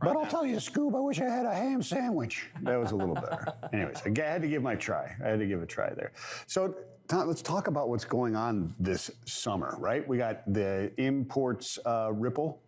But I'll tell you, Scoob, I wish I had a ham sandwich. That was a little better. Anyways, I had to give my try. I had to give it a try there. So, Tom, let's talk about what's going on this summer, right? We got the imports ripple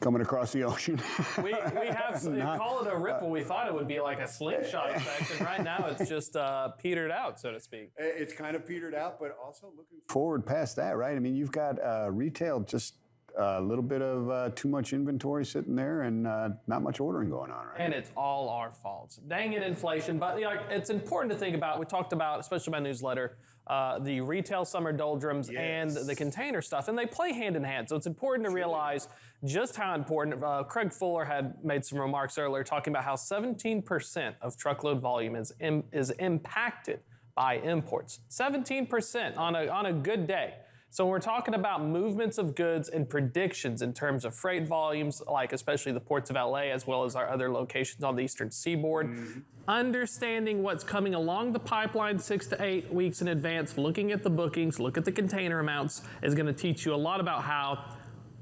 coming across the ocean. we have, call it a ripple. We thought it would be like a slingshot effect, and right now it's just petered out, so to speak. It's kind of petered out, but also looking forward past that, right? I mean, you've got retail just a little bit of too much inventory sitting there and not much ordering going on, right? And it's all our faults. Dang it, inflation. But it's important to think about, we talked about, especially my newsletter, the retail summer doldrums and the container stuff, and they play hand in hand. So it's important to realize just how important. Craig Fuller had made some remarks earlier talking about how 17% of truckload volume is impacted by imports. 17% on a good day. So when we're talking about movements of goods and predictions in terms of freight volumes, like especially the ports of LA, as well as our other locations on the eastern seaboard, understanding what's coming along the pipeline 6 to 8 weeks in advance, looking at the bookings, look at the container amounts, is going to teach you a lot about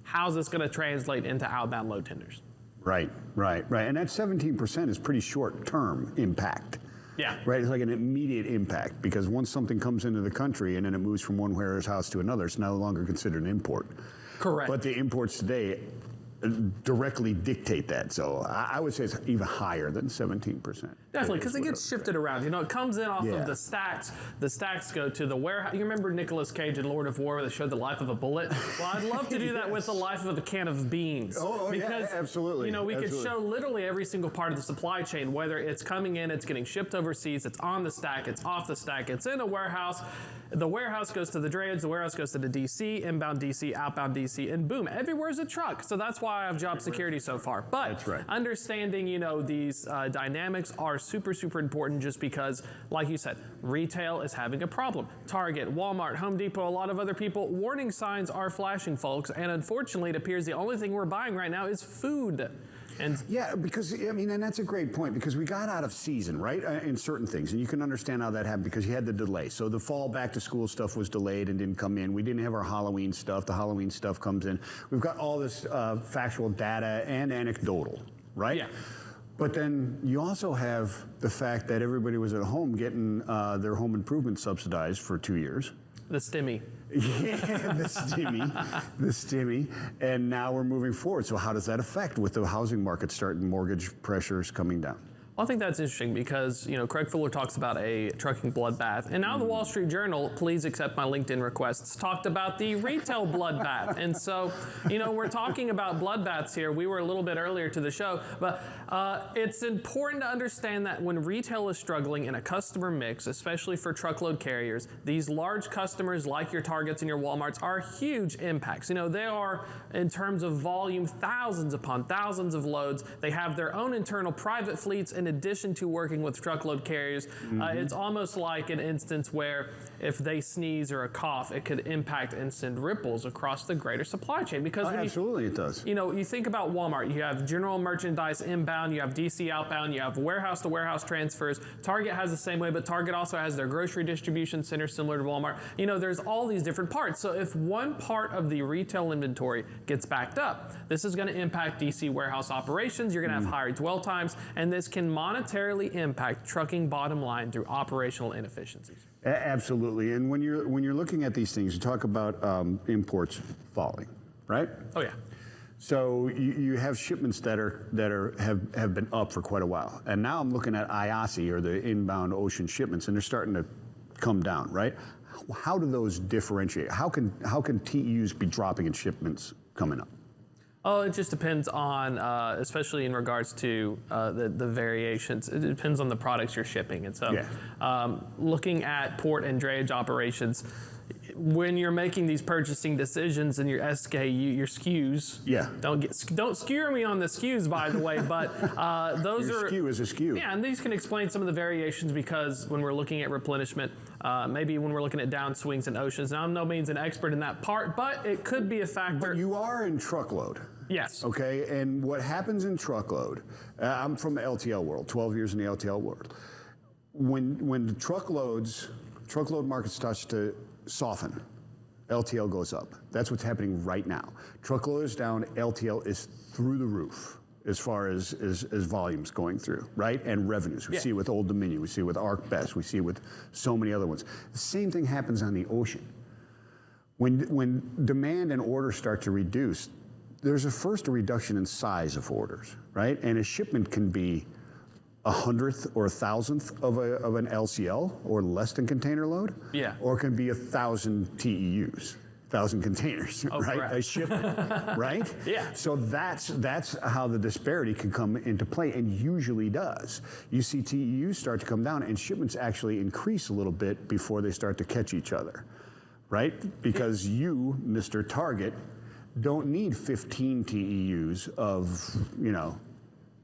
how's this going to translate into outbound load tenders. Right. And that 17% is pretty short-term impact. Yeah. Right. It's like an immediate impact because once something comes into the country and then it moves from one warehouse to another, it's no longer considered an import. Correct. But the imports today directly dictate that. So I would say it's even higher than 17%. Definitely, because it gets shifted around. You know, it comes in off of the stacks. The stacks go to the warehouse. You remember Nicolas Cage in Lord of War where they showed the life of a bullet? Well, I'd love to do that with the life of a can of beans. Because, yeah, absolutely. You know, we could show literally every single part of the supply chain, whether it's coming in, it's getting shipped overseas, it's on the stack, it's off the stack, it's in a warehouse. The warehouse goes to the drayage, the warehouse goes to the DC, inbound DC, outbound DC, and boom, everywhere's a truck. So that's why I have job security so far. But understanding, you know, these dynamics are super, super important just because, like you said, retail is having a problem. Target, Walmart, Home Depot, a lot of other people, warning signs are flashing, folks. And unfortunately, it appears the only thing we're buying right now is food. And yeah, because, I mean, and that's a great point because we got out of season, right, in certain things. And you can understand how that happened because you had the delay. So the fall back to school stuff was delayed and didn't come in. We didn't have our Halloween stuff. The Halloween stuff comes in. We've got all this factual data and anecdotal, right? Yeah. But then you also have the fact that everybody was at home getting their home improvement subsidized for 2 years. The STIMI. Yeah, the STIMI, and now we're moving forward. So how does that affect with the housing market starting, mortgage pressures coming down? Well, I think that's interesting because, you know, Craig Fuller talks about a trucking bloodbath. And now the Wall Street Journal, please accept my LinkedIn requests, talked about the retail bloodbath. And so, you know, we're talking about bloodbaths here. We were a little bit earlier to the show, but it's important to understand that when retail is struggling in a customer mix, especially for truckload carriers, these large customers like your Targets and your Walmarts are huge impacts. You know, they are, in terms of volume, thousands upon thousands of loads. They have their own internal private fleets in addition to working with truckload carriers. It's almost like an instance where if they sneeze or a cough, it could impact and send ripples across the greater supply chain. Because absolutely it does. You know, you think about Walmart, you have general merchandise inbound, you have DC outbound, you have warehouse to warehouse transfers. Target has the same way, but Target also has their grocery distribution center similar to Walmart. You know, there's all these different parts. So if one part of the retail inventory gets backed up, this is going to impact DC warehouse operations. You're going to have higher dwell times, and this can monetarily impact trucking bottom line through operational inefficiencies. Absolutely, and when you're looking at these things, you talk about imports falling, right? Oh yeah. So you have shipments that have been up for quite a while, and now I'm looking at IASI or the inbound ocean shipments, and they're starting to come down, right? How do those differentiate? How can TEUs be dropping in shipments coming up? Oh, it just depends on, especially in regards to the variations. It depends on the products you're shipping. And so looking at port and drayage operations, when you're making these purchasing decisions and your SKU, your SKUs, don't skewer me on the SKUs, by the way, but those your SKU is a SKU. Yeah, and these can explain some of the variations because when we're looking at replenishment, maybe when we're looking at downswings and oceans, now I'm no means an expert in that part, but it could be a factor. But you are in truckload. Yes. Okay, and what happens in truckload, I'm from the LTL world, 12 years in the LTL world. When the truckload market starts to soften, LTL goes up. That's what's happening right now. Truckload is down, LTL is through the roof. as far as volumes going through, right? And revenues. We see it with Old Dominion. We see it with ArcBest. We see it with so many other ones. The same thing happens on the ocean. When demand and orders start to reduce, there's a reduction in size of orders, right? And a shipment can be 100th or 1,000th of an LCL or less than container load, or it can be 1,000 TEUs. 1,000 containers, right? Correct. A shipment, right? So that's how the disparity can come into play, and usually does. You see TEUs start to come down, and shipments actually increase a little bit before they start to catch each other, right? Because you, Mr. Target, don't need 15 TEUs of,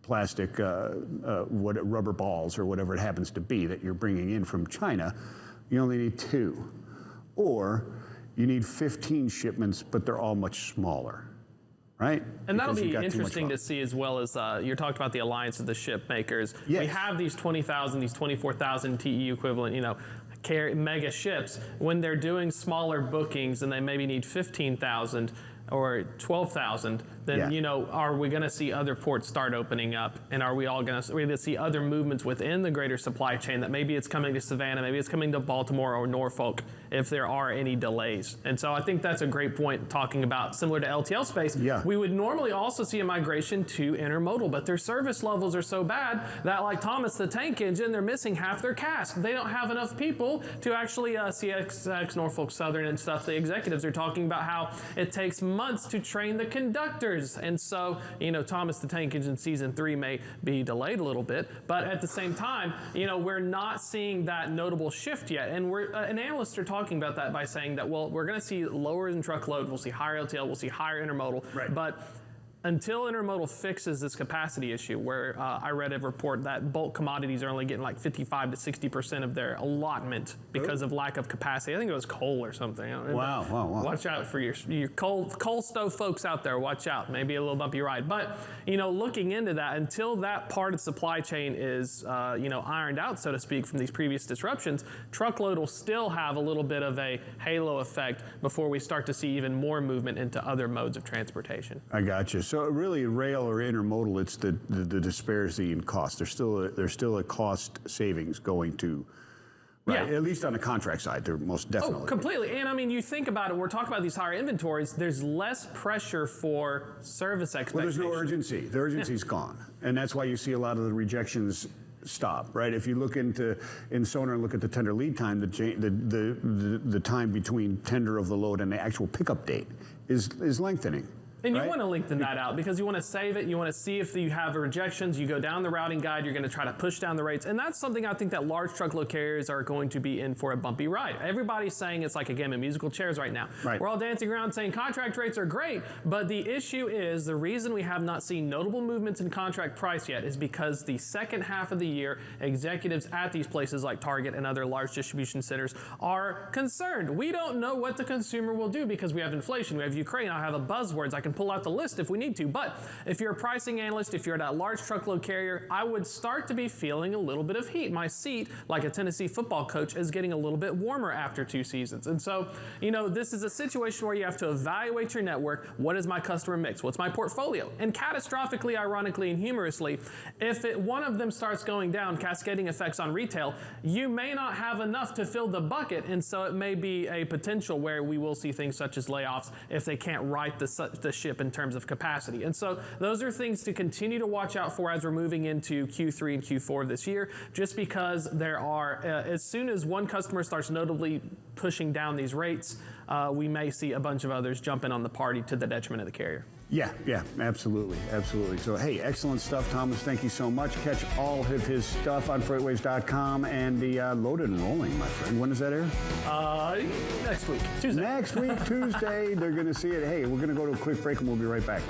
plastic, rubber balls or whatever it happens to be that you're bringing in from China. You only need 2, or you need 15 shipments, but they're all much smaller, right? And that'll be interesting to see, as well as you talked about the alliance of the ship makers. We have these 20,000, these 24,000 TEU equivalent, mega ships. When they're doing smaller bookings and they maybe need 15,000 or 12,000, then are we going to see other ports start opening up, and are we going to see other movements within the greater supply chain, that maybe it's coming to Savannah, maybe it's coming to Baltimore or Norfolk if there are any delays? And so I think that's a great point, talking about similar to LTL space. We would normally also see a migration to intermodal, but their service levels are so bad that, like Thomas the Tank Engine, they're missing half their cast. They don't have enough people to actually CXX, Norfolk Southern and stuff. The executives are talking about how it takes months to train the conductors. And so, Thomas the Tank Engine season 3 may be delayed a little bit, but at the same time, we're not seeing that notable shift yet. And analysts are talking about that by saying that, well, we're going to see lower in truckload, we'll see higher LTL, we'll see higher intermodal, but until intermodal fixes this capacity issue, where I read a report that bulk commodities are only getting like 55 to 60% of their allotment because of lack of capacity. I think it was coal or something. Wow. Watch out for your coal stove folks out there. Watch out. Maybe a little bumpy ride. But, looking into that, until that part of the supply chain is, ironed out, so to speak, from these previous disruptions, truckload will still have a little bit of a halo effect before we start to see even more movement into other modes of transportation. I got you. So really, rail or intermodal, it's the disparity in cost. There's still a cost savings going to, right? At least on the contract side, there most definitely. Oh, completely. And you think about it, we're talking about these higher inventories, there's less pressure for service expectations. Well, there's no urgency. The urgency's gone. And that's why you see a lot of the rejections stop, right? If you look in Sonar and look at the tender lead time, the time between tender of the load and the actual pickup date is lengthening. And you want to lengthen that out because you want to save it. You want to see if you have rejections. You go down the routing guide. You're going to try to push down the rates. And that's something I think that large truckload carriers are going to be in for a bumpy ride. Everybody's saying it's like a game of musical chairs right now. We're all dancing around saying contract rates are great. But the issue is, the reason we have not seen notable movements in contract price yet is because the second half of the year, executives at these places like Target and other large distribution centers are concerned. We don't know what the consumer will do because we have inflation. We have Ukraine. I have a buzzwords. I can pull out the list if we need to. But if you're a pricing analyst, if you're at a large truckload carrier, I would start to be feeling a little bit of heat. My seat, like a Tennessee football coach, is getting a little bit warmer after 2 seasons. And so, this is a situation where you have to evaluate your network. What is my customer mix? What's my portfolio? And catastrophically, ironically, and humorously, if one of them starts going down, cascading effects on retail, you may not have enough to fill the bucket. And so it may be a potential where we will see things such as layoffs if they can't right the ship in terms of capacity. And so those are things to continue to watch out for as we're moving into Q3 and Q4 of this year, just because there are, as soon as one customer starts notably pushing down these rates, we may see a bunch of others jump in on the party to the detriment of the carrier. Yeah, absolutely. So, hey, excellent stuff, Thomas. Thank you so much. Catch all of his stuff on freightwaves.com and the Loaded and Rolling, my friend. When does that air? Next week, Tuesday. Next week, Tuesday. They're going to see it. Hey, we're going to go to a quick break and we'll be right back.